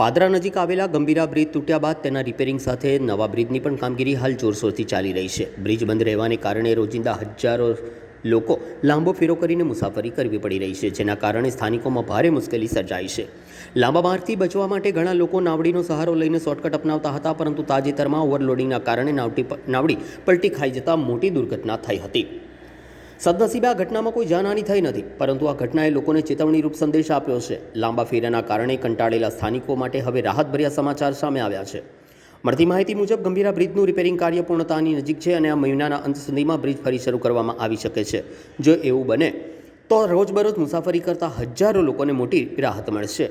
પાદરા નજીક આવેલા ગંભીરા બ્રિજ તૂટ્યા બાદ તેના રિપેરિંગ સાથે નવા બ્રિજની પણ કામગીરી હાલ જોરશોરથી ચાલી રહી છે. બ્રિજ બંધ રહેવાને કારણે રોજિંદા હજારો લોકો લાંબો ફેરો કરીને મુસાફરી કરવી પડી રહી છે, જેના કારણે સ્થાનિકોમાં ભારે મુશ્કેલી સર્જાઈ છે. લાંબા માર્ગથી બચવા માટે ઘણા લોકો નાવડીનો સહારો લઈને શોર્ટકટ અપનાવતા હતા, પરંતુ તાજેતરમાં ઓવરલોડિંગના કારણે નાવડી પલટી ખાઈ જતાં મોટી દુર્ઘટના થઈ હતી. સદનસીબે આ ઘટનામાં કોઈ જાનહાની થઈ નથી, પરંતુ આ ઘટનાએ લોકોને ચેતવણીરૂપ સંદેશ આપ્યો છે. લાંબા ફેરાના કારણે કંટાળેલા સ્થાનિકો માટે હવે રાહતભર્યા સમાચાર સામે આવ્યા છે. મળતી માહિતી મુજબ ગંભીરા બ્રિજનું રિપેરિંગ કાર્ય પૂર્ણતાની નજીક છે અને આ મહિનાના અંત સુધીમાં બ્રિજ ફરી શરૂ કરવામાં આવી શકે છે. જો એવું બને તો રોજબરોજ મુસાફરી કરતા હજારો લોકોને મોટી રાહત મળશે.